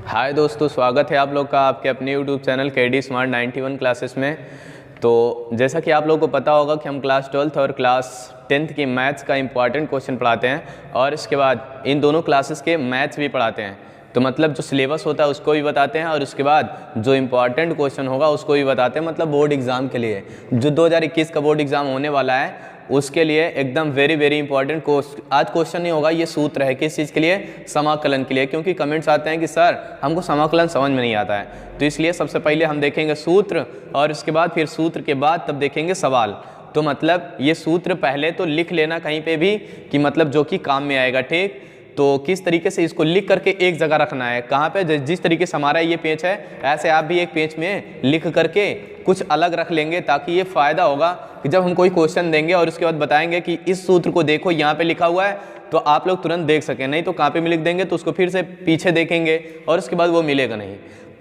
हाय दोस्तों, स्वागत है आप लोग का आपके अपने YouTube channel KD Smart 91 classes में। तो जैसा कि आप लोगों को पता होगा कि हम क्लास 12th और क्लास 10th की मैथ्स का इंपॉर्टेंट क्वेश्चन पढ़ाते हैं और इसके बाद इन दोनों क्लासेस के मैथ्स भी पढ़ाते हैं। तो मतलब जो सिलेबस होता है उसको भी बताते हैं और उसके बाद जो इम्पॉर्टेंट क्वेश्चन होगा उसको भी बताते हैं। मतलब बोर्ड एग्ज़ाम के लिए जो 2021 का बोर्ड एग्ज़ाम होने वाला है उसके लिए एकदम वेरी इंपॉर्टेंट आज क्वेश्चन नहीं होगा। ये सूत्र है किस चीज़ के लिए? समाकलन के लिए, क्योंकि कमेंट्स आते हैं कि सर हमको समाकलन समझ में नहीं आता है। तो इसलिए सबसे पहले हम देखेंगे सूत्र और उसके बाद फिर सूत्र के बाद तब देखेंगे सवाल। तो मतलब ये सूत्र पहले तो लिख लेना कहीं पे भी कि मतलब जो कि काम में आएगा, ठीक। तो किस तरीके से इसको लिख करके एक जगह रखना है, कहाँ पे जिस तरीके से हमारा ये पेज है ऐसे आप भी एक पेज में लिख करके कुछ अलग रख लेंगे, ताकि ये फ़ायदा होगा कि जब हम कोई क्वेश्चन देंगे और उसके बाद बताएंगे कि इस सूत्र को देखो यहाँ पे लिखा हुआ है, तो आप लोग तुरंत देख सकें। नहीं तो कहाँ पे भी लिख देंगे तो उसको फिर से पीछे देखेंगे और उसके बाद वो मिलेगा नहीं।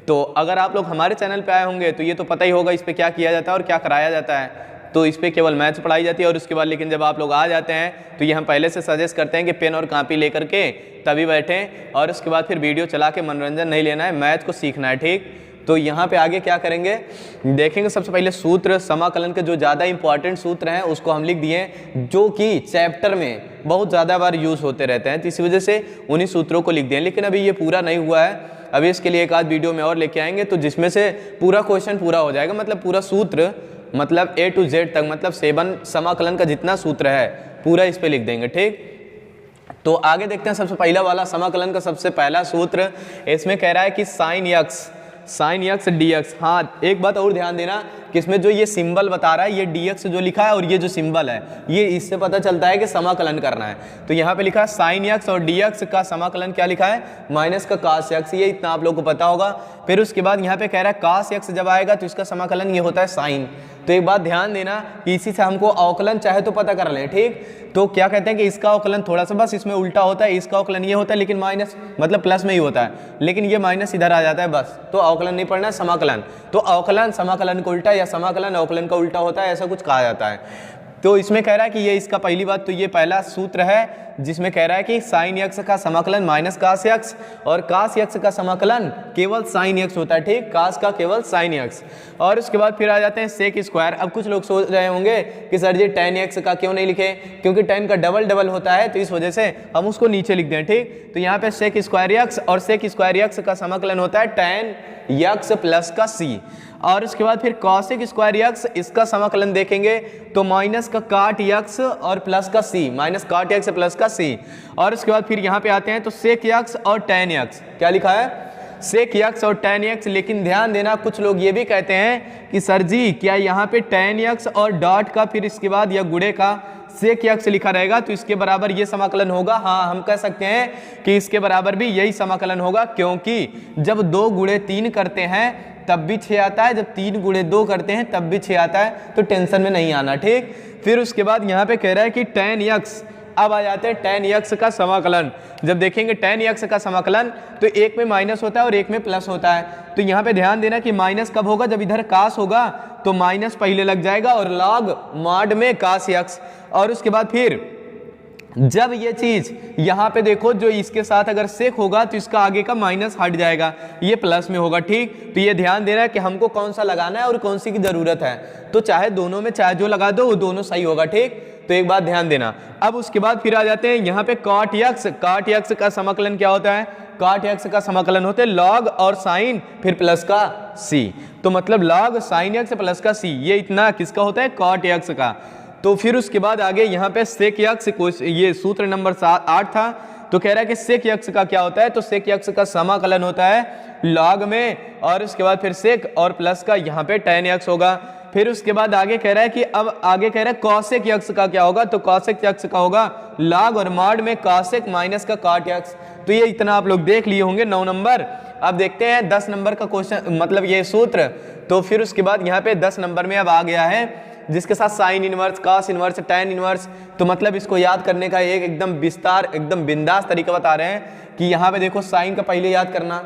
तो अगर आप लोग हमारे चैनल पर आए होंगे तो ये तो पता ही होगा इस पर क्या किया जाता है और क्या कराया जाता है। तो इस पर केवल मैथ्स पढ़ाई जाती है और उसके बाद लेकिन जब आप लोग आ जाते हैं तो ये हम पहले से सजेस्ट करते हैं कि पेन और कॉपी लेकर के तभी बैठें और उसके बाद फिर वीडियो चला के मनोरंजन नहीं लेना है, मैथ को सीखना है, ठीक। तो यहाँ पे आगे क्या करेंगे देखेंगे। सबसे पहले सूत्र समाकलन के जो ज़्यादा इंपॉर्टेंट सूत्र हैं उसको हम लिख दिए, जो कि चैप्टर में बहुत ज़्यादा बार यूज़ होते रहते हैं, तो इसी वजह से उन्हीं सूत्रों को लिख दिए। लेकिन अभी ये पूरा नहीं हुआ है, अभी इसके लिए एक आध वीडियो में और लेके आएंगे तो जिसमें से पूरा क्वेश्चन पूरा हो जाएगा। मतलब पूरा सूत्र मतलब A to Z तक, मतलब 7 समाकलन का जितना सूत्र है पूरा इस पे लिख देंगे, ठीक। तो आगे देखते हैं सबसे पहला वाला समाकलन का सबसे पहला सूत्र। इसमें कह रहा है कि साइन यक्स dx। हाँ, एक बात और ध्यान देना कि इसमें जो ये सिंबल बता रहा है ये dx जो लिखा है और ये जो सिंबल है ये इससे पता चलता है कि समाकलन करना है। तो यहाँ पे लिखा है साइन यक्स और dx का समाकलन क्या लिखा है? माइनस का कास यक्स। ये इतना आप लोगों को पता होगा। फिर उसके बाद यहाँ पे कह रहा है कास यक्स जब आएगा तो इसका समाकलन ये होता है साइन। तो एक बात ध्यान देना कि इसी से हमको अवकलन चाहे तो पता कर ले, ठीक। तो क्या कहते हैं कि इसका अवकलन थोड़ा सा बस इसमें उल्टा होता है, इसका अवकलन ये होता है लेकिन माइनस मतलब प्लस में ही होता है, लेकिन ये माइनस इधर आ जाता है बस। तो अवकलन नहीं पढ़ना है, समाकलन। तो अवकलन समाकलन का उल्टा या समाकलन अवकलन का उल्टा होता है, ऐसा कुछ कहा जाता है। तो इसमें कह रहा है कि ये इसका पहली बात तो ये पहला सूत्र है जिसमें कह रहा है कि साइन यक्स का समाकलन माइनस कास यक्स और कास यक्स का समाकलन केवल साइन यक्स होता है, ठीक। कास का केवल साइन यक्स। और उसके बाद फिर आ जाते हैं सेक स्क्वायर। अब कुछ लोग सोच रहे होंगे कि सर जी tan यक्स का क्यों नहीं लिखे, क्योंकि tan का डबल होता है तो इस वजह से हम उसको नीचे लिख दें, ठीक। तो यहाँ पे सेक स्क्वायर यक्स और सेक स्क्वायर यक्स का समाकलन होता है tan यक्स प्लस का c। और उसके बाद फिर कॉसेक स्क्वायर यक्स, इसका समाकलन देखेंगे तो माइनस का काट यक्स और प्लस का c, माइनस काट यक्स प्लस का c। और उसके बाद फिर यहाँ पे आते हैं तो सेक यक्स और tan यक्स। क्या लिखा है? सेक यक्स और tan यक्स। लेकिन ध्यान देना कुछ लोग ये भी कहते हैं कि सर जी क्या यहाँ पे tan यक्स और डॉट का फिर इसके बाद या गुणे का सेक यक्स लिखा रहेगा तो इसके बराबर ये समाकलन होगा? हाँ, हम कह सकते हैं कि इसके बराबर भी यही समाकलन होगा, क्योंकि जब 2 गुणे 3 करते हैं तब भी 6 आता है, जब 3 गुणे 2 करते हैं तब भी 6 आता है। तो टेंशन में नहीं आना, ठीक। फिर उसके बाद यहाँ पे कह रहा है कि tan यक्स। अब आ जाते हैं tan यक्स का समाकलन। जब देखेंगे tan यक्स का समाकलन तो एक में माइनस होता है और एक में प्लस होता है। तो यहाँ पे ध्यान देना कि माइनस कब होगा? जब इधर कास होगा तो माइनस पहले लग जाएगा और लॉग मॉड में कास यक्स। और उसके बाद फिर जब ये चीज यहाँ पे देखो जो इसके साथ अगर सेक होगा तो इसका आगे का माइनस हट जाएगा, ये प्लस में होगा, ठीक। तो ये ध्यान देना है कि हमको कौन सा लगाना है और कौन सी की जरूरत है। तो चाहे दोनों में चाहे जो लगा दो वो दोनों सही होगा, ठीक। तो एक बात ध्यान देना। अब उसके बाद फिर आ जाते हैं यहाँ पे कॉट यक्स का समाकलन क्या होता है? कॉट यक्स का समाकलन होते हैं लॉग और साइन फिर प्लस का c। तो मतलब लॉग साइन यक्स प्लस का c, ये इतना किसका होता है? कॉट यक्स का। तो फिर उसके बाद आगे यहाँ पे सेक यक्स, ये सूत्र नंबर 8 था। तो कह रहा है कि सेक यक्स का क्या होता है? तो सेक यक्स का समाकलन होता है लॉग में और उसके बाद फिर सेक और प्लस का यहाँ पे tan यक्स होगा। फिर उसके बाद आगे कह रहा है कि अब आगे कह रहा है कॉसेक यक्स का क्या होगा? तो कॉसेक यक्स का होगा लॉग और मॉड में कॉसेक माइनस का काट यक्स। तो ये इतना आप लोग देख लिए होंगे 9 नंबर। अब देखते हैं 10 नंबर का क्वेश्चन, मतलब ये सूत्र। तो फिर उसके बाद यहाँ पे 10 नंबर में अब आ गया है जिसके साथ sine inverse, cos inverse, tan inverse. तो मतलब इसको याद करने का एक एकदम विस्तार, एकदम बिंदास तरीका बता रहे हैं कि यहाँ पे देखो साइन का पहले याद करना।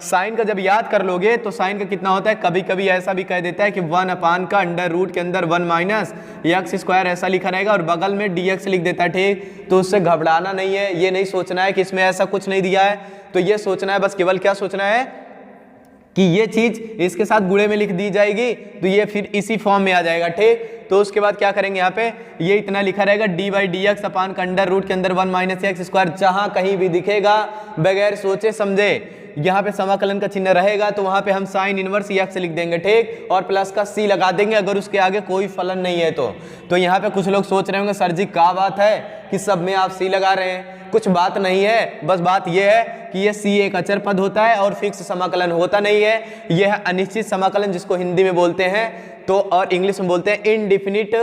साइन का जब याद कर लोगे तो साइन का कितना होता है, कभी कभी ऐसा भी कह देता है कि 1 अपान का अंडर रूट के अंदर 1 माइनस एक्स स्क्वायर ऐसा लिखा रहेगा और बगल में dx लिख देता है, ठीक। तो उससे घबराना नहीं है, ये नहीं सोचना है कि इसमें ऐसा कुछ नहीं दिया है, तो ये सोचना है बस, केवल क्या सोचना है कि ये चीज इसके साथ गुणे में लिख दी जाएगी तो ये फिर इसी फॉर्म में आ जाएगा, ठीक। तो उसके बाद क्या करेंगे, यहाँ पे ये इतना लिखा रहेगा डी बाई डी एक्स अपान का अंडर रूट के अंदर 1 माइनस एक्स स्क्वायर। जहां कहीं भी दिखेगा बगैर सोचे समझे यहाँ पे समाकलन का चिन्ह रहेगा तो वहां पे हम साइन इनवर्स एक्स लिख देंगे, ठीक, और प्लस का सी लगा देंगे अगर उसके आगे कोई फलन नहीं है तो यहाँ पे कुछ लोग सोच रहे होंगे सर जी क्या बात है कि सब में आप सी लगा रहे हैं। कुछ बात नहीं है, बस बात यह है कि ये सी एक अचर पद होता है और फिक्स समाकलन होता नहीं है। यह है अनिश्चित समाकलन, जिसको हिंदी में बोलते हैं तो और इंग्लिश में बोलते हैं इनडिफिनिट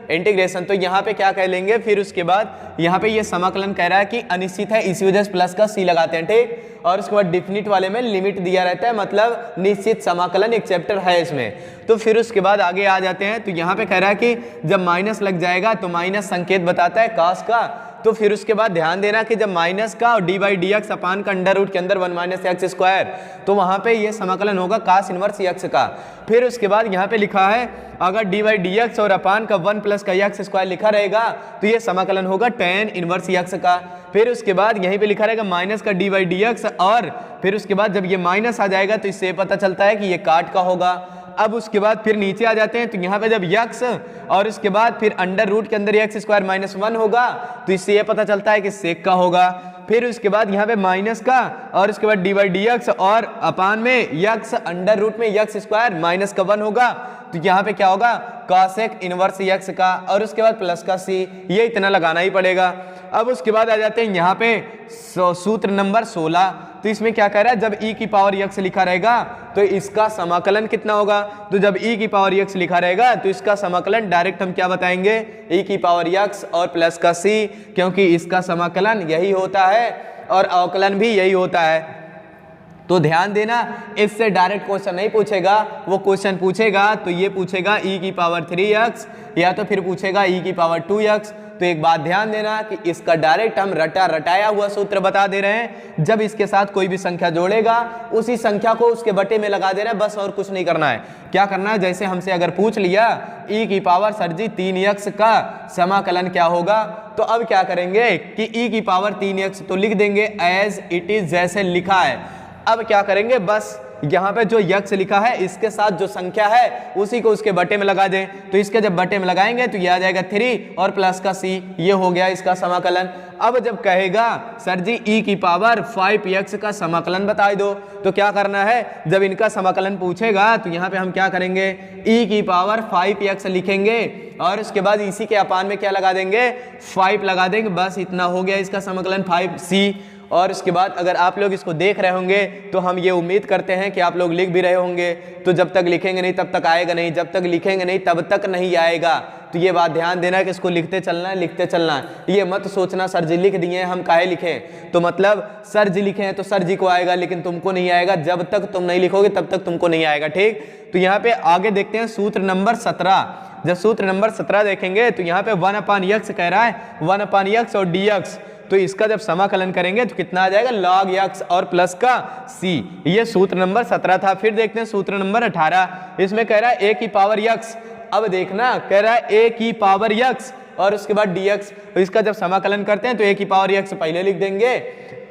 इंटीग्रेशन। तो यहाँ पे क्या कह लेंगे, फिर उसके बाद यहाँ पे ये समाकलन कह रहा है कि अनिश्चित है, इसी वजह से प्लस का सी लगाते हैं, ठीक। और उसके बाद डिफिनिट वाले में लिमिट दिया रहता है, मतलब निश्चित समाकलन एक चैप्टर है इसमें। तो फिर उसके बाद आगे आ जाते हैं, तो यहाँ पे कह रहा है कि जब माइनस लग जाएगा तो माइनस संकेत बताता है कास का। तो फिर उसके बाद ध्यान देना कि जब माइनस का और डी बाई डी एक्स अपान का अंडर रूट के अंदर 1 माइनस एक्स स्क्वायर, तो वहां पे ये समाकलन होगा कास इनवर्स एक्स का। फिर उसके बाद यहाँ पे लिखा है अगर डी बाई डी एक्स और अपान का 1 प्लस का एक्स स्क्वायर लिखा रहेगा तो ये समाकलन होगा टेन इनवर्स एक्स का। फिर उसके बाद यहीं पे लिखा रहेगा माइनस का डी बाई डी एक्स, और फिर उसके बाद जब ये माइनस आ जाएगा तो इससे पता चलता है कि ये काट का होगा। अब उसके बाद फिर नीचे आ जाते हैं, तो यहाँ पे जब यक्स और उसके बाद फिर अंडर रूट के अंदर एक्स स्क्वायर माइनस 1 होगा तो इससे ये पता चलता है कि सेक का होगा। फिर उसके बाद यहाँ पे माइनस का और उसके बाद डी बाई डी एक्स और अपान में यक्स अंडर रूट में यक्स स्क्वायर माइनस का 1 होगा तो यहाँ पे क्या होगा कॉसेक इनवर्स यक्स का, और उसके बाद प्लस का सी, ये इतना लगाना ही पड़ेगा। अब उसके बाद आ जाते हैं यहाँ पे सूत्र नंबर 16। तो इसमें क्या कह रहा है, जब e की पावर x लिखा रहेगा तो इसका समाकलन कितना होगा। तो जब e की पावर x लिखा रहेगा तो इसका समाकलन डायरेक्ट हम क्या बताएंगे, e की पावर x और प्लस का c, क्योंकि इसका समाकलन यही होता है और अवकलन भी यही होता है। तो ध्यान देना, इससे डायरेक्ट क्वेश्चन नहीं पूछेगा, वो क्वेश्चन पूछेगा तो ये पूछेगा e की पावर 3x या तो फिर पूछेगा e की पावर 2x। तो एक बात ध्यान देना कि इसका डायरेक्ट हम रटाया हुआ सूत्र बता दे रहे हैं। जब इसके साथ कोई भी संख्या जोड़ेगा उसी संख्या को उसके बटे में लगा दे रहे हैं, बस और कुछ नहीं करना है। क्या करना है, जैसे हमसे अगर पूछ लिया e की पावर सर जी 3x का समाकलन क्या होगा, तो अब क्या करेंगे कि e की पावर 3x तो लिख देंगे एज इट इज, जैसे लिखा है। अब क्या करेंगे, बस यहाँ पे जो यक्स लिखा है इसके साथ जो संख्या है उसी को उसके बटे में लगा दें। तो इसके जब बटे में लगाएंगे तो ये आ जाएगा 3 और प्लस का सी, ये हो गया इसका समाकलन। अब जब कहेगा सर जी e की पावर 5x का समाकलन बता दो, तो क्या करना है, जब इनका समाकलन पूछेगा तो यहाँ पे हम क्या करेंगे, e की पावर 5x लिखेंगे और उसके बाद इसी के अपान में क्या लगा देंगे, 5 लगा देंगे, बस इतना हो गया इसका समाकलन 5c। और उसके बाद अगर आप लोग इसको देख रहे होंगे तो हम ये उम्मीद करते हैं कि आप लोग लिख भी रहे होंगे। तो जब तक लिखेंगे नहीं तब तक आएगा नहीं, जब तक लिखेंगे नहीं तब तक नहीं आएगा। तो ये बात ध्यान देना कि इसको लिखते चलना है, लिखते चलना है। ये मत सोचना सर जी लिख दिए हैं हम काहे लिखें, तो मतलब सर जी लिखे हैं तो सर जी को आएगा लेकिन तुमको नहीं आएगा। जब तक तुम नहीं लिखोगे तब तक तुमको नहीं आएगा, ठीक। तो यहाँ पे आगे देखते हैं सूत्र नंबर 17। जब सूत्र नंबर 17 देखेंगे तो यहाँ पे 1/x कह रहा है, 1/x और dx, तो इसका जब समाकलन करेंगे तो कितना आ जाएगा, log x और प्लस का c। ये सूत्र नंबर 17 था। फिर देखते हैं सूत्र नंबर 18। इसमें कह रहा है a की पावर x। अब देखना, कह रहा है a की पावर x और उसके बाद dx, तो इसका जब समाकलन करते हैं तो a की पावर x पहले लिख देंगे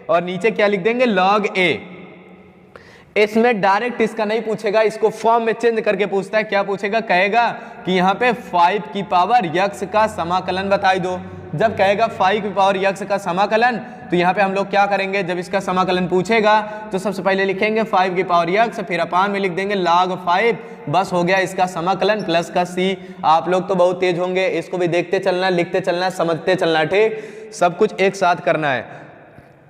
और नीचे क्या लिख देंगे, log a। इसमें डायरेक्ट इसका नहीं पूछेगा, इसको फॉर्म में चेंज करके पूछता है। क्या पूछेगा, कहेगा कि यहाँ पे 5 की पावर x का समाकलन बताई दो। जब कहेगा 5 की पावर x का समाकलन तो यहाँ पे हम लोग क्या करेंगे, जब इसका समाकलन पूछेगा तो सबसे पहले लिखेंगे 5 की पावर x, फिर अपान में लिख देंगे log 5, बस हो गया इसका समाकलन प्लस का c। आप लोग तो बहुत तेज होंगे, इसको भी देखते चलना, लिखते चलना, समझते चलना, ठीक, सब कुछ एक साथ करना है।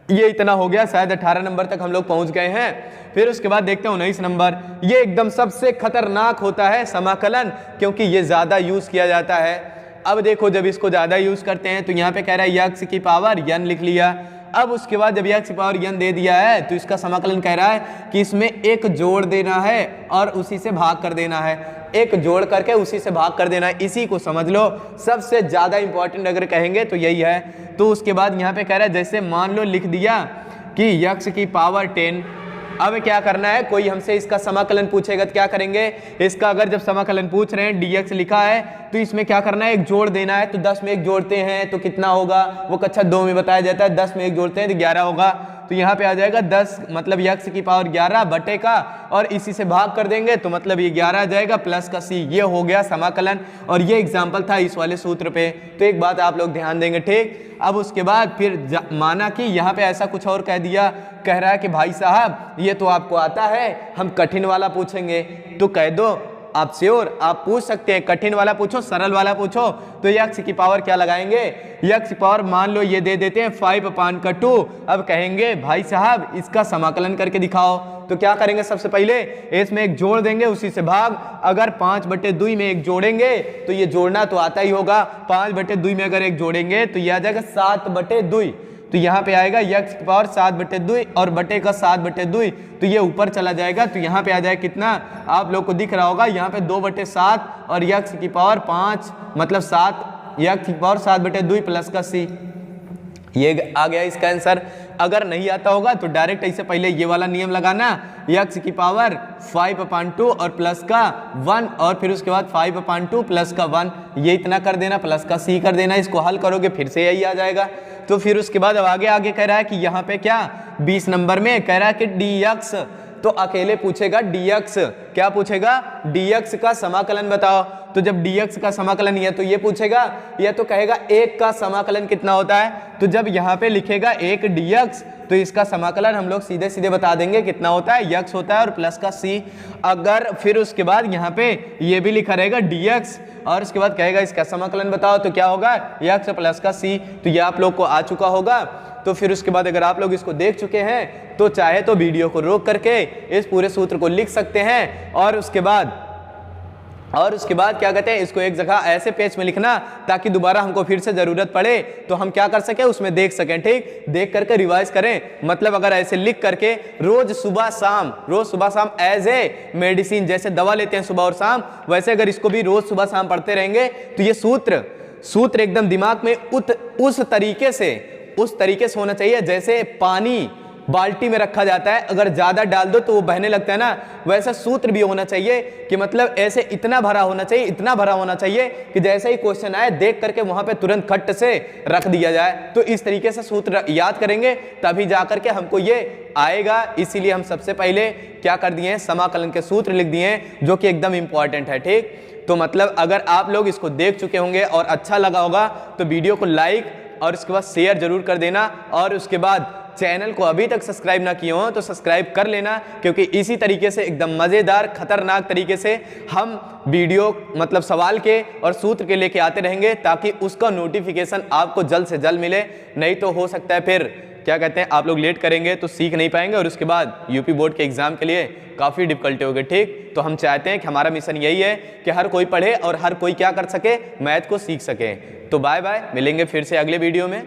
ये इतना हो गया, शायद 18 नंबर तक हम लोग पहुंच गए हैं। फिर उसके बाद देखते हैं 19 नंबर। ये एकदम सबसे खतरनाक होता है समाकलन, क्योंकि ये ज्यादा यूज किया जाता है। अब देखो जब इसको ज्यादा यूज करते हैं तो यहाँ पे कह रहा है x की पावर n लिख लिया अब उसके बाद जब x की पावर n दे दिया है तो इसका समाकलन कह रहा है कि इसमें एक जोड़ देना है और उसी से भाग कर देना है, एक जोड़ करके उसी से भाग कर देना है। इसी को समझ लो, सबसे ज्यादा इंपॉर्टेंट अगर कहेंगे तो यही है। तो उसके बाद यहाँ पे कह रहा है जैसे मान लो लिख दिया कि x की पावर 10, अब क्या करना है, कोई हमसे इसका समाकलन पूछेगा तो क्या करेंगे, इसका अगर जब समाकलन पूछ रहे हैं dx लिखा है तो इसमें क्या करना है, एक जोड़ देना है। तो 10 में एक जोड़ते हैं तो कितना होगा, वो कक्षा 2 में बताया जाता है, 10 में एक जोड़ते हैं तो 11 होगा। तो यहाँ पे आ जाएगा 10 मतलब x की पावर 11 बटे का, और इसी से भाग कर देंगे तो मतलब ये 11 आ जाएगा प्लस का c। ये हो गया समाकलन, और ये एग्जाम्पल था इस वाले सूत्र पे। तो एक बात आप लोग ध्यान देंगे, ठीक। अब उसके बाद फिर माना कि यहाँ पे ऐसा कुछ और कह दिया, कह रहा है कि भाई साहब ये तो आपको आता है, हम कठिन वाला पूछेंगे। तो कह दो आप श्योर, आप पूछ सकते हैं, कठिन वाला पूछो सरल वाला पूछो। तो x की पावर क्या लगाएंगे, x की पावर मान लो ये दे देते हैं 5/2। अब कहेंगे भाई साहब इसका समाकलन करके दिखाओ। तो क्या करेंगे, सबसे पहले इसमें एक जोड़ देंगे उसी से भाग। अगर 5/2 में एक जोड़ेंगे तो ये जोड़ना तो आता ही होगा, 5/2 में अगर एक जोड़ेंगे तो ये आ जाएगा 7/2। तो यहाँ पे आएगा x की पावर 7/2 और बटे का 7/2, तो ये ऊपर चला जाएगा। तो यहाँ पे आ जाएगा कितना, आप लोग को दिख रहा होगा यहाँ पे 2/7 और x की पावर 5 मतलब 7, x की पावर 7/2 प्लस का c। ये आ गया इसका आंसर। अगर नहीं आता होगा तो डायरेक्ट ऐसे पहले ये वाला नियम लगाना, x की पावर 5/2 और प्लस का 1 और फिर उसके बाद 5/2 प्लस का 1, ये इतना कर देना प्लस का c कर देना। इसको हल करोगे फिर से यही आ जाएगा। तो फिर उसके बाद अब आगे कह रहा है कि यहाँ पे क्या 20 नंबर में कह रहा है कि dx, तो अकेले पूछेगा dx, क्या पूछेगा, dx का समाकलन बताओ। तो जब dx का समाकलन है तो ये पूछेगा, या तो कहेगा 1 का समाकलन कितना होता है। तो जब यहाँ पे लिखेगा 1 dx तो इसका समाकलन हम लोग सीधे सीधे बता देंगे कितना होता है, x होता है और प्लस का c। अगर फिर उसके बाद यहाँ पे ये भी लिखा रहेगा dx और उसके बाद कहेगा इसका समाकलन बताओ, तो क्या होगा x प्लस का c। तो ये आप लोग को आ चुका होगा। तो फिर उसके बाद अगर आप लोग इसको देख चुके हैं तो चाहे तो वीडियो को रोक करके इस पूरे सूत्र को लिख सकते हैं, और उसके बाद क्या कहते हैं, इसको एक जगह ऐसे पेज में लिखना ताकि दोबारा हमको फिर से जरूरत पड़े तो हम क्या कर सके, उसमें देख सकें, ठीक। देख करके रिवाइज करें, मतलब अगर ऐसे लिख करके रोज सुबह शाम एज ए मेडिसिन, जैसे दवा लेते हैं सुबह और शाम, वैसे अगर इसको भी रोज सुबह शाम पढ़ते रहेंगे तो ये सूत्र एकदम दिमाग में उस तरीके से होना चाहिए जैसे पानी बाल्टी में रखा जाता है, अगर ज्यादा डाल दो तो वो बहने लगता है ना, वैसा सूत्र भी होना चाहिए कि मतलब ऐसे इतना भरा होना चाहिए कि जैसे ही क्वेश्चन आए देख करके वहां पे तुरंत खट से रख दिया जाए। तो इस तरीके से सूत्र याद करेंगे तभी जा करके हमको ये आएगा। इसीलिए हम सबसे पहले क्या कर दिए हैं, समाकलन के सूत्र लिख दिए हैं जो कि एकदम इंपॉर्टेंट है, ठीक। तो मतलब अगर आप लोग इसको देख चुके होंगे और अच्छा लगा होगा तो वीडियो को लाइक और उसके बाद शेयर जरूर कर देना, और उसके बाद चैनल को अभी तक सब्सक्राइब ना किए हो तो सब्सक्राइब कर लेना, क्योंकि इसी तरीके से एकदम मज़ेदार खतरनाक तरीके से हम वीडियो मतलब सवाल के और सूत्र के लेके आते रहेंगे ताकि उसका नोटिफिकेशन आपको जल्द से जल्द मिले। नहीं तो हो सकता है फिर क्या कहते हैं आप लोग लेट करेंगे तो सीख नहीं पाएंगे और उसके बाद यूपी बोर्ड के एग्जाम के लिए काफ़ी डिफिकल्टी होगी, ठीक। तो हम चाहते हैं कि हमारा मिशन यही है कि हर कोई पढ़े और हर कोई क्या कर सके, मैथ को सीख सके। तो बाय बाय, मिलेंगे फिर से अगले वीडियो में।